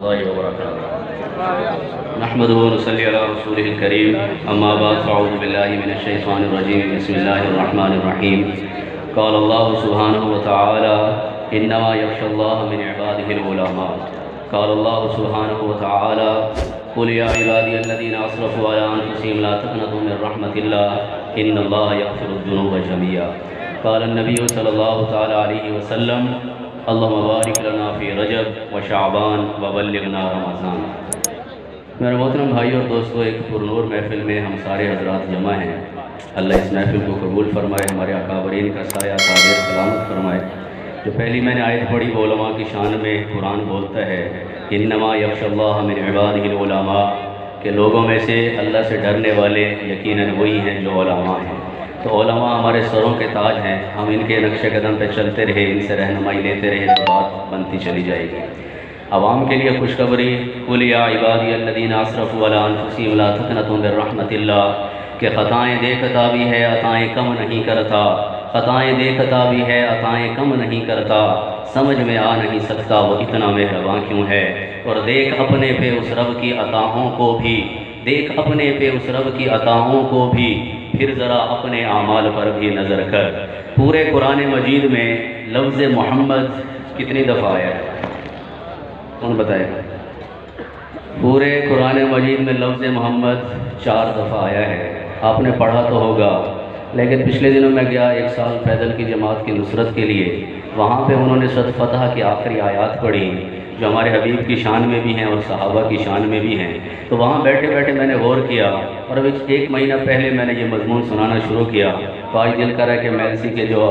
الله وبركاته نحمده ونصلي على رسوله الكريم أما بعد فأعوذ بالله من الشيطان الرجيم بسم الله الرحمن الرحيم قال الله سبحانه وتعالى إنما يخشى الله من عباده العلماء قال الله سبحانه وتعالى قل يا عبادي الذين أسرفوا على أنفسهم لا تقنطوا من رحمة الله إن الله يغفر الذنوب جميعا قال النبي صلى الله تعالى عليه وسلم اللهم بارک لنا فی رجب و شعبان و بلغنا رمضان۔ میرے محترم بھائی اور دوستو، ایک پرنور محفل میں ہم سارے حضرات جمع ہیں۔ اللہ اس محفل کو قبول فرمائے، ہمارے اکابرین کا سایہ صادر سلامت فرمائے۔ جو پہلی میں نے آیت پڑھی وہ علماء کی شان میں قرآن بولتا ہے انما یخشی اللہ من عبادہ العلماء، کہ لوگوں میں سے اللہ سے ڈرنے والے یقیناً وہی ہیں جو علماء ہیں۔ تو علماء ہمارے سروں کے تاج ہیں، ہم ان کے نقش قدم پہ چلتے رہے، ان سے رہنمائی لیتے رہے تو بات بنتی چلی جائے گی۔ عوام کے لیے خوشخبری، قل یا عبادی الذین اسرفوا علی انفسہم لا تقنطوا من رحمت اللہ، کہ خطائیں دیکھتا بھی ہے عطائیں کم نہیں کرتا، خطائیں دیکھتا بھی ہے عطائیں کم نہیں کرتا، سمجھ میں آ نہیں سکتا وہ اتنا مہرباں کیوں ہے۔ اور دیکھ اپنے پہ اس رب کی عطاؤں کو بھی، دیکھ اپنے پہ اس رب کی عطاؤں کو بھی، پھر ذرا اپنے اعمال پر بھی نظر کر۔ پورے قرآن مجید میں لفظ محمد کتنی دفعہ آیا ہے؟ کون بتائے؟ پورے قرآن مجید میں لفظ محمد 4 دفعہ آیا ہے۔ آپ نے پڑھا تو ہوگا، لیکن پچھلے دنوں میں گیا 1 سال پیدل کی جماعت کی نصرت کے لیے، وہاں پہ انہوں نے سورۃ فتح کی آخری آیات پڑھی جو ہمارے حبیب کی شان میں بھی ہیں اور صحابہ کی شان میں بھی ہیں۔ تو وہاں بیٹھے بیٹھے میں نے غور کیا، اور اب 1 مہینہ پہلے میں نے یہ مضمون سنانا شروع کیا، تو آج دل کر رہا ہے کہ میلسی کے جو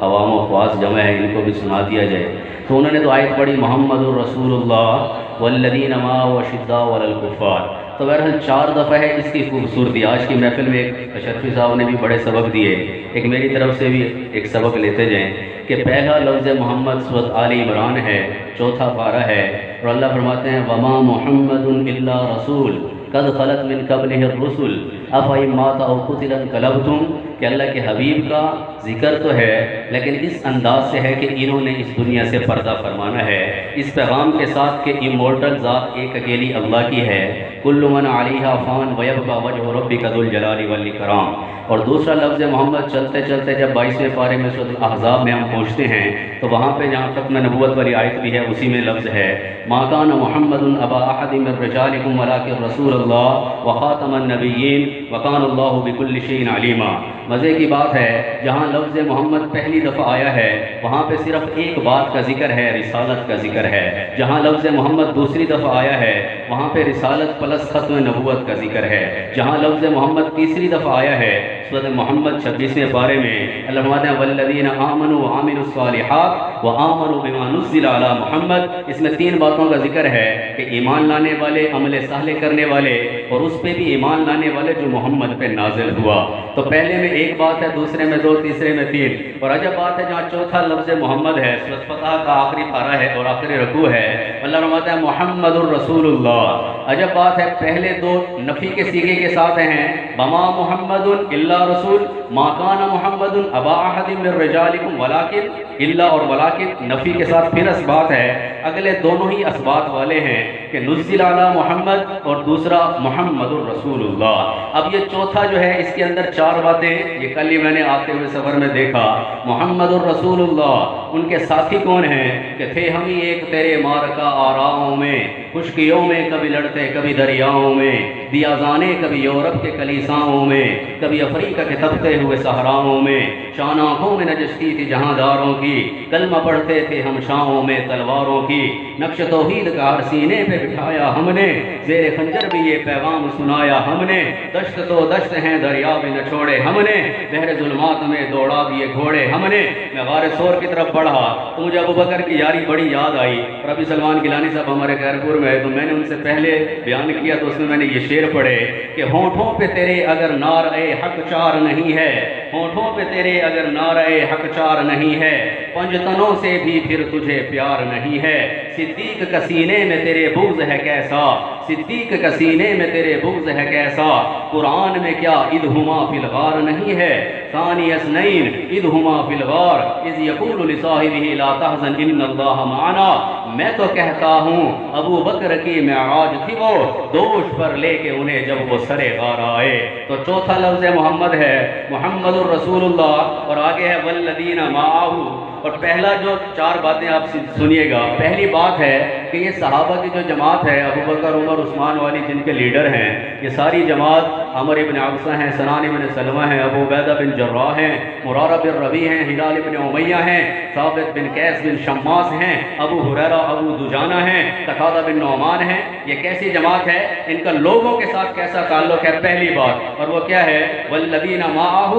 عوام و خواص جمع ہیں ان کو بھی سنا دیا جائے۔ تو انہوں نے تو آیت پڑھی محمد الرسول اللہ والذین معہ اشداء علی الکفار۔ تو بہرحال 4 دفعہ ہے اس کی خوبصورتی۔ آج کی محفل میں ایک اشرفی صاحب نے بھی بڑے سبق دیے، ایک میری طرف سے بھی ایک سبق لیتے جائیں کہ پہلا لفظ محمد سورۃ آل عمران ہے، 4واں پارہ ہے، اور اللہ فرماتے ہیں وما محمد الا رسول قد خلت من قبلہ الرسل افإن مات او قتل انقلبتم، کہ اللہ کے حبیب کا ذکر تو ہے لیکن اس انداز سے ہے کہ انہوں نے اس دنیا سے پردہ فرمانا ہے، اس پیغام کے ساتھ کہ امورٹل ذات ایک اکیلی اللہ کی ہے، کل من علیہا فان ویبقى وجہ ربک ذو الجلال والاکرام۔ اور دوسرا لفظ محمد چلتے چلتے جب 22ویں پارے میں سورۃ الاحزاب میں ہم پہنچتے ہیں تو وہاں پہ جہاں ختم نبوت والی آیت بھی ہے اسی میں لفظ ہے ما کان محمد ابا احد من رجالکم ولکن رسول اللہ وخاتم النبیین وکان اللہ بکل شیء علیما۔ مزے کی بات ہے جہاں لفظ محمد پہلی دفعہ آیا ہے وہاں پہ صرف ایک بات کا ذکر ہے، رسالت کا ذکر ہے۔ جہاں لفظ محمد دوسری دفعہ آیا ہے وہاں پہ رسالت پلس ختم نبوت کا ذکر ہے۔ جہاں لفظ محمد تیسری دفعہ آیا ہے سورۃ محمد 26ویں پارے میں اللہ فرماتے ہیں والذین آمنوا وعملوا الصالحات وآمنوا بما نزل علی محمد، اس میں 3 باتوں کا ذکر ہے کہ ایمان لانے والے، عمل صالح کرنے والے، اور اس پہ بھی ایمان لانے والے جو محمد پہ نازل ہوا۔ تو پہلے میں 1 بات ہے، دوسرے میں 2، تیسرے میں 3، اور عجب بات ہے جہاں 4تھا لفظ محمد ہے، سورۃ فتح کا آخری پارہ ہے اور آخری رکوع ہے، اللہ فرماتا ہے محمد الرسول اللہ۔ عجب بات ہے پہلے 2 نفی کے صیغے کے ساتھ ہیں وما محمد الا رسول ما کان محمد ابا احد من رجالکم ولکن الا اور ولکن نفی کے ساتھ پھر اثبات ہے، اگلے دونوں ہی اثبات والے ہیں کہ نزل علی محمد اور دوسرا محمد الرسول اللہ۔ اب یہ 4تھا جو ہے اس کے اندر 4 باتیں، یہ کل ہی میں نے آتے ہوئے سفر میں دیکھا۔ محمد الرسول اللہ، ان کے ساتھی کون ہیں کہ تھے ہم ہی ایک تیرے مارکا آراؤں میں، خشکیوں میں کبھی لڑتے کبھی دریاؤں میں، دیا زانے کبھی یورپ کے کلیساؤں میں، کبھی افریقہ کے تپتے ہوئے صحراؤں میں، شان آنکھوں میں نجشتی تھی جہاں داروں کی، کلمہ پڑھتے تھے ہم شاہوں میں تلواروں کی، نقش توحید کا ہر سینے پہ بٹھایا ہم نے، زیر خنجر بھی یہ پیغام سنایا ہم نے، دشت تو دشت ہیں دریا بھی نہ چھوڑے ہم نے، بحر ظلمات میں دوڑا دیے گھوڑے ہم نے۔ میں غار سور کی طرف بڑھا تو مجھے ابوبکر کی یاری بڑی یاد آئی، اور ابھی سلمان گیلانی صاحب ہمارے خیرپور میں ہے تو میں نے ان سے پہلے بیان کیا تو اس میں نے یہ شعر پڑھے کہ ہونٹوں پہ تیرے اگر نعرہ حق چار نہیں ہے، ہونٹوں پہ تیرے اگر نعرہ حق چار نہیں ہے، پنجتنوں سے بھی پھر تجھے پیار نہیں ہے، صدیق کا سینے میں تیرے بغض ہے کیسا، صدیق کا سینے میں تیرے بغض ہے کیسا، قرآن میں کیا ادھما فی الغار نہیں ہے، ثانی اثنین اذ ہما فی الغار اذ یقول لصاحبہ لا تحزن ان اللہ معنا. میں تو کہتا ہوں ابو بکر کی معراج تھی وہ دوش پر لے کے انہیں جب وہ سرے غار آئے. تو چوتھا لفظ محمد ہے محمد الرسول اللہ اور آگے ہے والذین معہ. اور پہلا جو 4 باتیں آپ سنیے گا. پہلی بات ہے کہ یہ صحابہ کی جو جماعت ہے ابو بکر عمر عثمان والی جن کے لیڈر ہیں یہ ساری جماعت عمر ابن عبسہ ہیں سنان ابن سلمہ ہیں ابو عبیدہ بن جراح ہیں مرارہ بن ربیع ہیں ہلال بن امیہ ہیں ثابت بن قیس بن شماس ہیں ابو ہریرہ ابو دجانہ ہیں قتادہ بن نعمان ہیں. یہ کیسی جماعت ہے ان کا لوگوں کے ساتھ کیسا تعلق ہے پہلی بات. اور وہ کیا ہے والذین معہ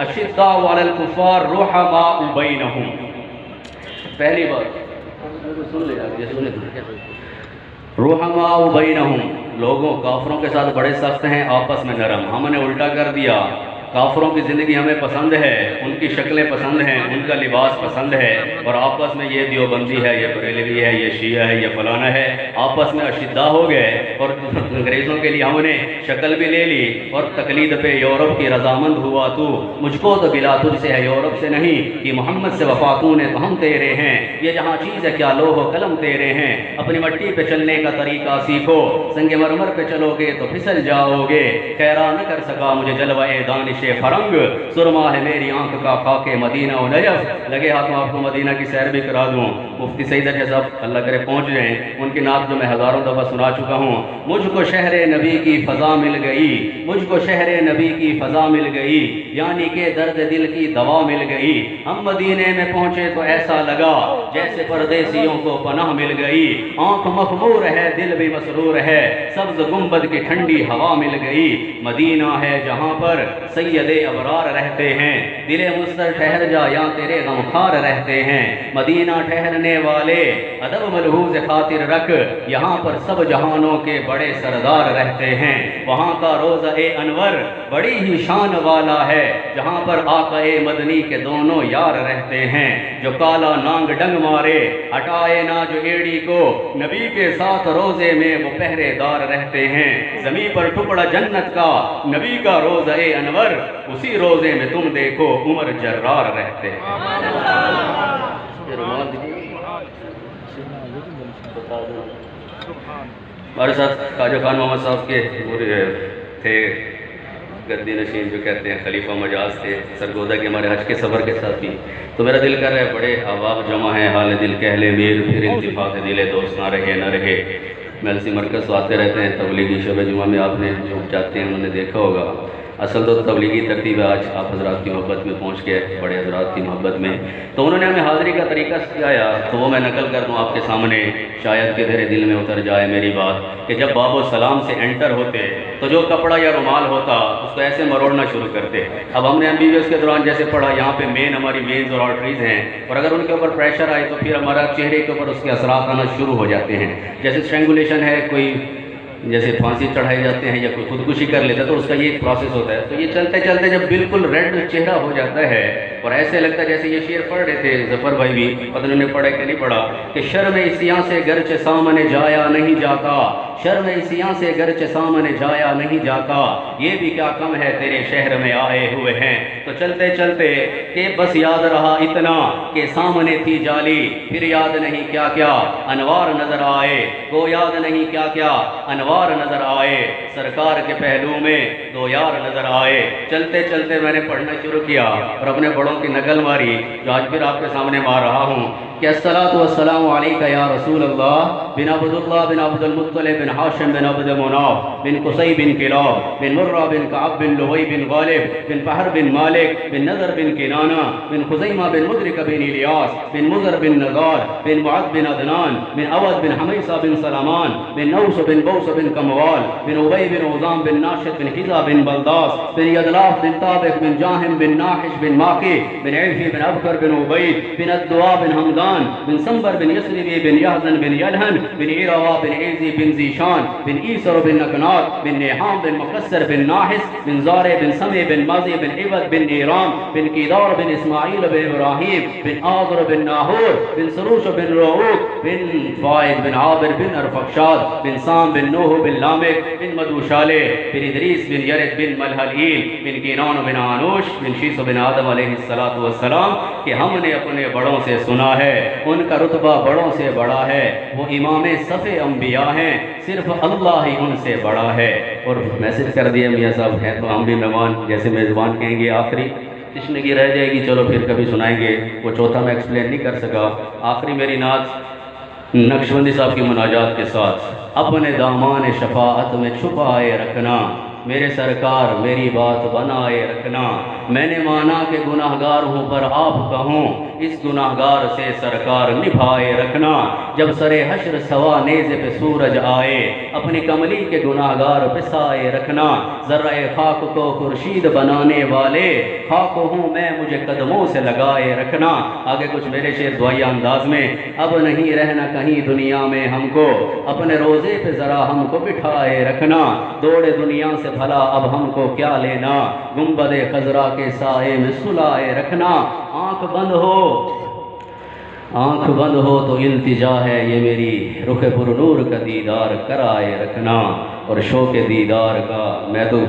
اشداء علی الکفار رحماء بینہم. پہلی بات رحماء بینہم لوگوں کافروں کے ساتھ بڑے سخت ہیں آپس میں نرم. ہم نے الٹا کر دیا کافروں کی زندگی ہمیں پسند ہے ان کی شکلیں پسند ہیں ان کا لباس پسند ہے اور آپس میں یہ دیوبندی ہے یہ بریلوی ہے یہ شیعہ ہے یہ فلانا ہے آپس میں اشداء ہو گئے. اور انگریزوں کے لیے ہم نے شکل بھی لے لی اور تقلید پہ یورپ کی رضامند ہوا تو مجھ کو تو بلا تجھ سے ہے یورپ سے نہیں کہ محمد سے وفاتون ہے تو ہم تیرے ہیں. یہ جہاں چیز ہے کیا لوح و قلم تیرے ہیں. اپنی مٹی پہ چلنے کا طریقہ سیکھو سنگ مرمر پہ چلو گے تو پھسل جاؤ گے. خیرہ نہ کر سکا مجھے جلوہ دانش فرنگ سرما ہے میری آنکھ کا خاک مدینہ و نجف. لگے ہاتھ میں آپ کو مدینہ کی سیر بھی کرا دوں. مفتی سعید اجاز صاحب اللہ کرے پہنچ جائیں ان کی نعت جو میں ہزاروں دفعہ سنا چکا ہوں. مجھ کو شہر نبی کی فضا مل گئی مجھ کو شہر نبی کی فضا مل گئی یعنی کہ درد دل کی دوا مل گئی. ہم مدینے میں پہنچے تو ایسا لگا جیسے پردیسیوں کو پناہ مل گئی. آنکھ مخمور ہے دل بھی مسرور ہے سبز گنبد کی ٹھنڈی ہوا مل گئی. مدینہ ہے جہاں پر سید ابرار رہتے ہیں دل مستر ٹھہر جا یا تیرے غمخوار رہتے ہیں. مدینہ ٹھہرنے والے ادب ملحوظ خاطر رکھ یہاں پر سب جہانوں کے بڑے سردار رہتے ہیں. وہاں کا روضہ انور بڑی ہی شان والا ہے جہاں پر آقا مدنی کے دونوں یار رہتے ہیں. جو کالا نانگ ڈنگ مارے ہٹائے نہ جو ایڑی کو نبی کے ساتھ روزے میں وہ پہرے دار رہتے ہیں. زمین پر ٹکڑا جنت کا نبی کا روضہ انور اسی روزے میں تم دیکھو عمر جرار رہتے ہیں. ہمارے ساتھ خواجہ خان محمد صاحب کے تھے گردی نشین جو کہتے ہیں خلیفہ مجاز تھے سرگودا کے ہمارے حج کے سفر کے ساتھ بھی. تو میرا دل کر رہا ہے بڑے احباب جمع ہیں حال دل کہہ لے میر پھر انتفاق دل دوست نہ رہے نہ رہے. میلسی مرکز تو آتے رہتے ہیں تبلیغی شب جمعہ میں آپ نے جو جاتے ہیں انہوں نے دیکھا ہوگا. اصل تو تبلیغی ترتیب ہے آج آپ حضرات کی محبت میں پہنچ گئے بڑے حضرات کی محبت میں. تو انہوں نے ہمیں حاضری کا طریقہ سکھایا تو وہ میں نقل کر دوں آپ کے سامنے شاید کہ تیرے دل میں اتر جائے میری بات کہ جب باب و سلام سے انٹر ہوتے تو جو کپڑا یا رومال ہوتا اس کو ایسے مروڑنا شروع کرتے. اب ہم نے MBBS کے دوران جیسے پڑھا یہاں پہ مین ہماری وینز اور آرٹریز ہیں اور اگر ان کے اوپر پریشر آئے تو پھر ہمارا چہرے کے اوپر اس کے اثرات آنا شروع ہو جاتے ہیں. جیسے اسٹرینگولیشن ہے کوئی جیسے پھانسی چڑھائے جاتے ہیں یا کوئی خودکشی کر لیتا ہے تو اس کا یہ پروسیس ہوتا ہے. تو یہ چلتے چلتے جب بالکل ریڈ چہرہ ہو جاتا ہے اور ایسے لگتا ہے جیسے یہ شعر پڑھ رہے تھے ظفر بھائی بھی پتہ نہیں پڑھا کہ نہیں پڑھا کہ شرم اسیاں سے گرچہ سامنے جایا نہیں جاتا شرم اسیاں سے گرچہ سامنے جایا نہیں جاتا یہ بھی کیا کم ہے تیرے شہر میں آئے ہوئے ہیں. تو چلتے چلتے کہ بس یاد رہا اتنا کہ سامنے تھی جالی پھر یاد نہیں کیا کیا انوار نظر آئے وہ یاد نہیں کیا کیا انوار نظر آئے سرکار کے پہلو میں دو یار نظر آئے. چلتے چلتے میں نے پڑھنا شروع کیا اور اپنے بڑوں کی نقل ماری جو آج پھر آپ کے سامنے مار رہا ہوں کہ الصلاۃ والسلام علیکہ یا رسول اللہ بن عبد اللہ بن عبد المطلب بن ہاشم بن عبد مناف بن قصی بن کلاب بن مرہ بن کعب بن لؤی بن غالب بن فہر بن مالک بن نضر بن کنانہ بن خزیمہ بن مدرک بن الیاس بن مضر بن نزار بن معد بن عدنان بن اود بن حمیصہ بن سلامان بن نوس بن بوس بن کموال بن عبی بن عظام بن ناشد بن حذا بن بلداس بن یدلاف بن طابق بن جاہم بن ناحش بن ماقی بن عیفی بن ابکر بن عبید بن الدعاء بن حمدان عدنان بن سنبر بن يسربي بن يهزن بن يلهن بن عروة بن عيزي بن زيشان بن إيسر بن نقنات بن نيحام بن مكسر بن ناحس بن زارع بن سمي بن مازي بن عبد بن نيرام بن كيدار بن إسماعيل بن إبراهيم بن آذر بن ناهور بن سروش بن رؤوك بن فايد بن عابر بن أرفقشاد بن سام بن نوح بن لامك بن مدوشالة بن إدريس بن يرد بن ملحلئيل بن كينان بن عنوش بن شیس بن آدم علیہ السلام کہ ہم نے اپنے بڑوں سے سنا ہے ان کا رتبہ بڑوں سے بڑا ہے، وہ امام صف انبیاء ہیں، صرف اللہ ہی ان سے بڑا ہے۔ اور میسج کر دیا میاں صاحب ہیں تو ہم بھی مہمان جیسے میزبان کہیں گے آخری تشنگی رہ جائے گی، چلو پھر کبھی سنائیں گے، وہ چوتھا میں ایکسپلین نہیں کر سکا۔ آخری میری نعت نقشبندی صاحب کی مناجات کے ساتھ، اپنے دامان شفاعت میں چھپائے رکھنا، میرے سرکار میری بات بنائے رکھنا، میں نے مانا کہ گناہگار ہوں پر آپ کہوں، اس گناہگار سے سرکار نبھائے رکھنا، جب سر حشر سوا نیزے پہ سورج آئے، اپنی کملی کے گناہگار پسائے رکھنا، ذرہ خاک کو خورشید بنانے والے، خاک ہوں میں مجھے قدموں سے لگائے رکھنا۔ آگے کچھ میرے شعر دعائیہ انداز میں، اب نہیں رہنا کہیں دنیا میں ہم کو، اپنے روزے پہ ذرا ہم کو بٹھائے رکھنا، دوڑے دنیا سے بھلا اب ہم کو کیا لینا، گنبد خضرا کے سائے میں سلائے رکھنا، آنکھ بند ہو تو التجا ہے یہ میری، رخ پر نور کا دیدار کرائے رکھنا، اور شوق دیدار کا میں تو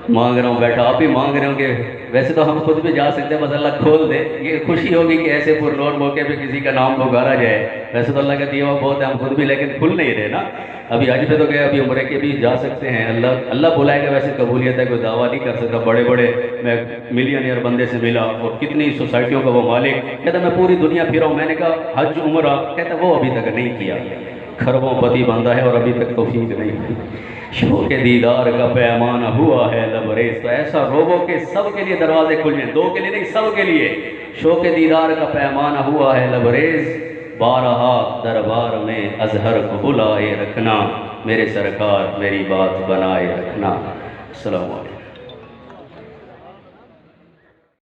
مانگ رہا ہوں، بیٹھا آپ ہی مانگ رہے ہوں کہ ویسے تو ہم خود بھی جا سکتے ہیں، بس اللہ کھول دے، یہ خوشی ہوگی کہ ایسے پر نور موقع پہ کسی کا نام پکارا جائے، ویسے تو اللہ کا دیا ہوا بہت ہے ہم خود بھی، لیکن کھل نہیں رہے نا۔ ابھی حج پہ تو گئے، ابھی عمرے کے بھی جا سکتے ہیں، اللہ بلائے گا، ویسے قبولیت ہے، کوئی دعویٰ نہیں کر سکتا۔ بڑے میں ملینئر بندے سے ملا اور کتنی سوسائٹیوں کا وہ مالک، کہتا میں پوری دنیا پھرا ہوں، میں نے کہا حج عمرہ، کہتا وہ ابھی تک نہیں کیا، خربوں پتی بندہ ہے اور ابھی تک توفیق نہیں ہوئی۔ شوق دیدار کا پیمانہ ہوا ہے لبریز، تو ایسا روبو کہ سب کے لیے دروازے کھل جائیں، دو کے لیے نہیں سب کے لیے، شوق دیدار کا پیمانہ ہوا ہے لبریز، بارہا دربار میں اظہر کو بلائے رکھنا، میرے سرکار میری بات بنائے رکھنا۔ السلام علیکم۔